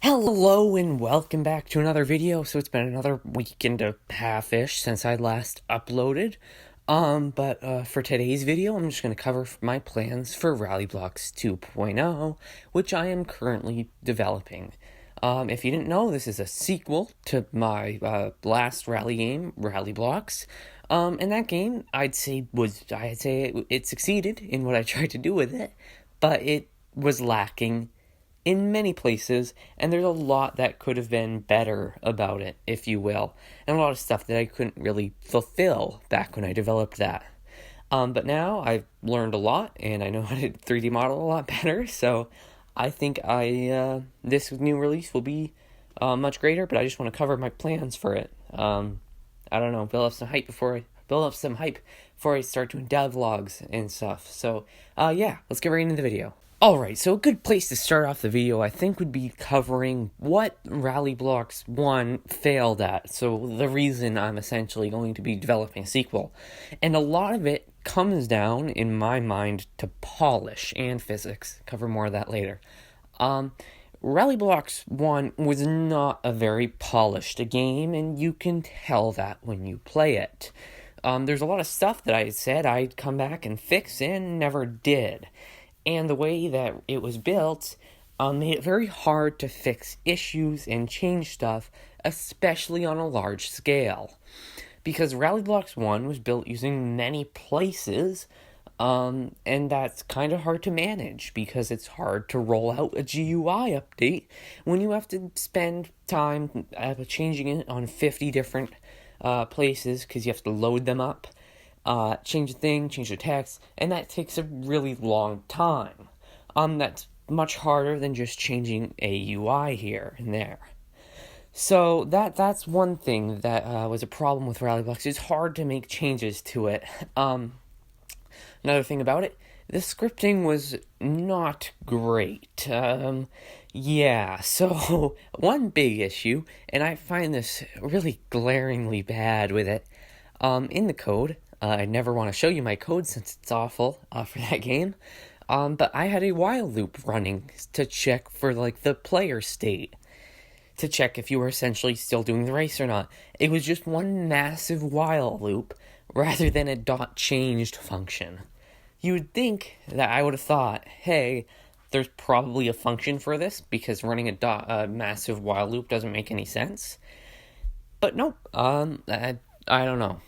Hello and welcome back to another video. So it's been another week and a half-ish since I last uploaded. But for today's video, I'm just going to cover my plans for Rally-Blox 2.0, which I am currently developing. If you didn't know, this is a sequel to my last rally game, Rally-Blox. And that game, I'd say it succeeded in what I tried to do with it, but it was lacking in many places, and there's a lot that could have been better about it, if you will, and a lot of stuff that I couldn't really fulfill back when I developed that. But now I've learned a lot, and I know how to 3D model a lot better, so I think this new release will be much greater, but I just want to cover my plans for it. I don't know, build up some hype before I start doing devlogs and stuff. So, yeah, let's get right into the video. Alright, so a good place to start off the video, I think, would be covering what Rally-Blox 1 failed at. So the reason I'm essentially going to be developing a sequel. And a lot of it comes down, in my mind, to polish and physics. Cover more of that later. Rally-Blox 1 was not a very polished game, and you can tell that when you play it. There's a lot of stuff that I said I'd come back and fix and never did. And the way that it was built made it very hard to fix issues and change stuff, especially on a large scale. Because Rally-Blox 1 was built using many places, and that's kind of hard to manage because it's hard to roll out a GUI update when you have to spend time changing it on 50 different places because you have to load them up. Change the thing, change the text, and that takes a really long time. That's much harder than just changing a UI here and there. So that's one thing that was a problem with Rally-Blox. It's hard to make changes to it. Another thing about it, the scripting was not great. Yeah, so one big issue, and I find this really glaringly bad with it, in the code. I never want to show you my code since it's awful for that game. But I had a while loop running to check for, the player state. To check if you were essentially still doing the race or not. It was just one massive while loop rather than a .changed function. You would think that I would have thought, hey, there's probably a function for this because running a massive while loop doesn't make any sense. But nope, I don't know.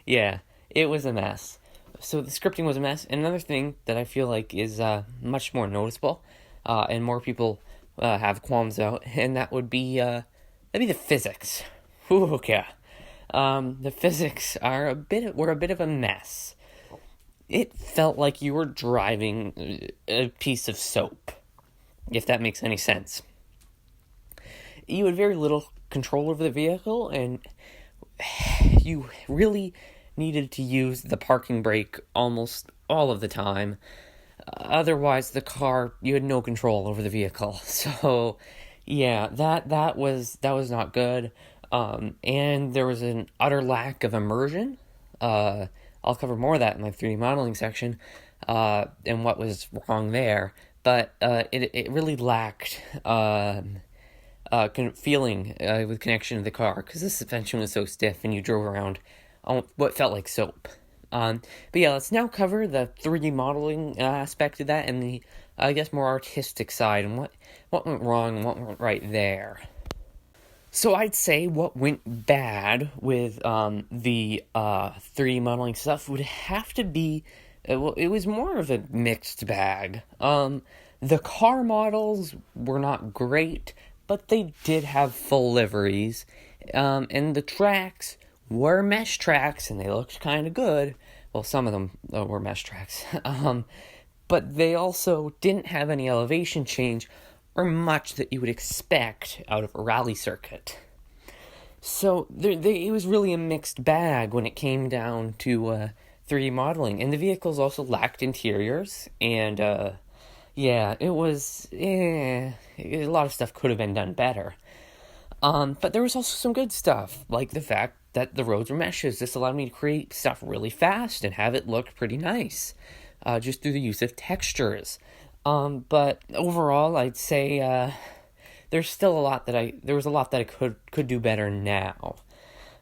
Yeah, it was a mess. So the scripting was a mess. And another thing that I feel like is much more noticeable, and more people have qualms about, and that would be the physics. Ooh, okay. The physics were a bit of a mess. It felt like you were driving a piece of soap, if that makes any sense. You had very little control over the vehicle, and you really needed to use the parking brake almost all of the time. Otherwise, you had no control over the vehicle. So, yeah, that was not good. And there was an utter lack of immersion. I'll cover more of that in my 3D modeling section, and what was wrong there. But it really lacked feeling with connection to the car, because the suspension was so stiff and you drove around on what felt like soap. But yeah, let's now cover the 3D modeling aspect of that and the, I guess, more artistic side and what went wrong and what went right there. So I'd say what went bad with the 3D modeling stuff would have to be, well, it was more of a mixed bag. The car models were not great, but they did have full liveries, and the tracks were mesh tracks, and they looked kind of good. Well, some of them were mesh tracks, but they also didn't have any elevation change, or much that you would expect out of a rally circuit. So it was really a mixed bag when it came down to 3D modeling, and the vehicles also lacked interiors, and yeah, it was, a lot of stuff could have been done better. But there was also some good stuff, like the fact that the roads were meshes. This allowed me to create stuff really fast and have it look pretty nice, just through the use of textures. But overall, I'd say there's still a lot there was a lot that I could do better now.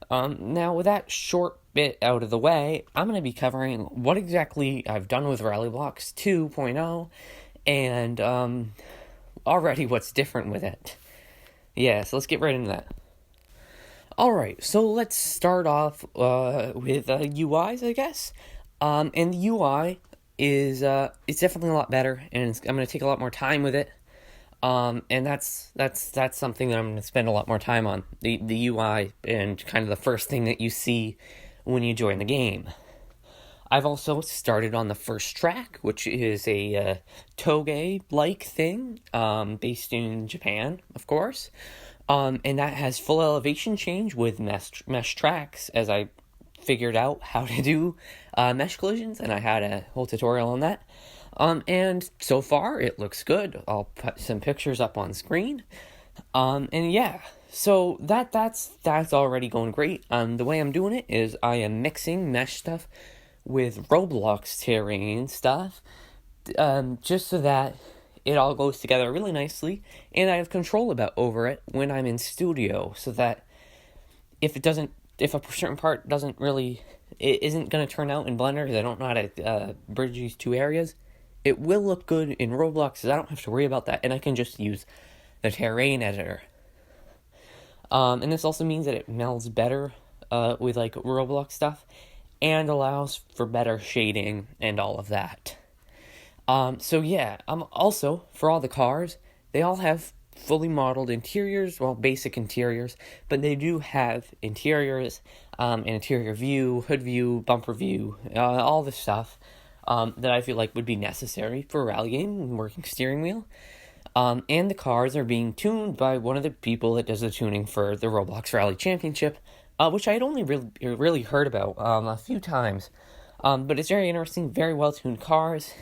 Now, with that short bit out of the way, I'm going to be covering what exactly I've done with Rally-Blox 2.0 and already what's different with it. Yeah, so let's get right into that. Alright, so let's start off with UIs, I guess. And the UI is it's definitely a lot better, and I'm going to take a lot more time with it. And that's something that I'm going to spend a lot more time on, the UI, and kind of the first thing that you see when you join the game. I've also started on the first track, which is a toge-like thing, based in Japan, of course. And that has full elevation change with mesh tracks, as I figured out how to do mesh collisions, and I had a whole tutorial on that. And so far, it looks good. I'll put some pictures up on screen. And yeah, so that's already going great. The way I'm doing it is I am mixing mesh stuff with Roblox terrain stuff, just so that it all goes together really nicely, and I have control over it when I'm in studio, so that if a certain part isn't going to turn out in Blender, because I don't know how to bridge these two areas, it will look good in Roblox, because I don't have to worry about that, and I can just use the terrain editor. And this also means that it melds better with like Roblox stuff, and allows for better shading and all of that. So yeah, also, for all the cars, they all have fully modeled interiors, well, basic interiors, but they do have interiors, an interior view, hood view, bumper view, all the stuff that I feel like would be necessary for a rally game, working steering wheel. And the cars are being tuned by one of the people that does the tuning for the Roblox Rally Championship, which I had only really heard about a few times. But it's very interesting, very well-tuned cars.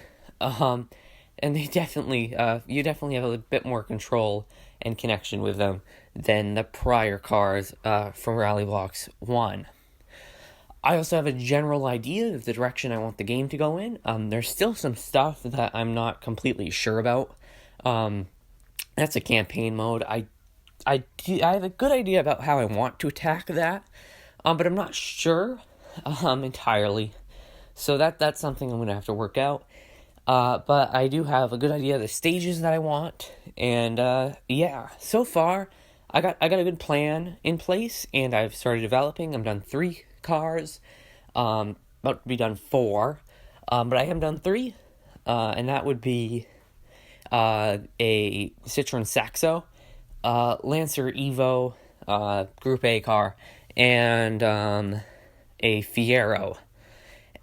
And they definitely, you definitely have a bit more control and connection with them than the prior cars from Rally-Blox 1. I also have a general idea of the direction I want the game to go in. There's still some stuff that I'm not completely sure about. That's a campaign mode. I have a good idea about how I want to attack that, but I'm not sure entirely. So that's something I'm going to have to work out. But I do have a good idea of the stages that I want, and yeah, so far I got a good plan in place, and I've started developing. I'm done 3 cars, about to be done 4, but I have done 3, and that would be a Citroen Saxo, Lancer Evo, Group A car, and a Fiero.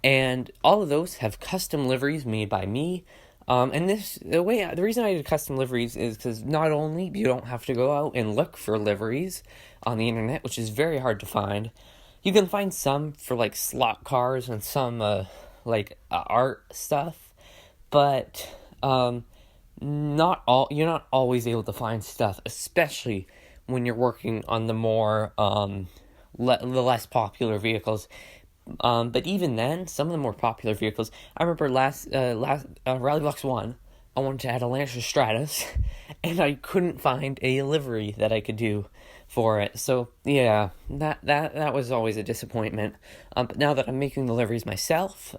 And all of those have custom liveries made by me. And the reason I did custom liveries is because not only you don't have to go out and look for liveries on the internet, which is very hard to find. You can find some for like slot cars and some art stuff, but you're not always able to find stuff, especially when you're working on the more the less popular vehicles. But even then, some of the more popular vehicles, I remember last Rally-Blox 1, I wanted to add a Lancer Stratus, and I couldn't find a livery that I could do for it. So yeah, that was always a disappointment. But now that I'm making the liveries myself,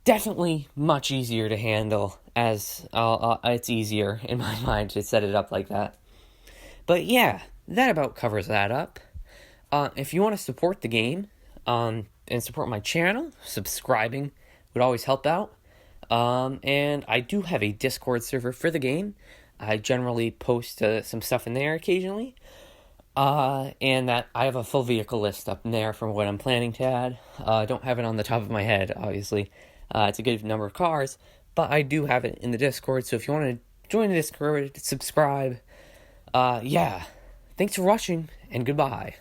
definitely much easier to handle, as it's easier in my mind to set it up like that. But yeah, that about covers that up. If you want to support the game, and support my channel, subscribing would always help out. And I do have a Discord server for the game. I generally post some stuff in there occasionally. And that I have a full vehicle list up in there for what I'm planning to add. I don't have it on the top of my head, obviously. It's a good number of cars, but I do have it in the Discord, so if you want to join the Discord, subscribe. Yeah. Thanks for watching, and goodbye.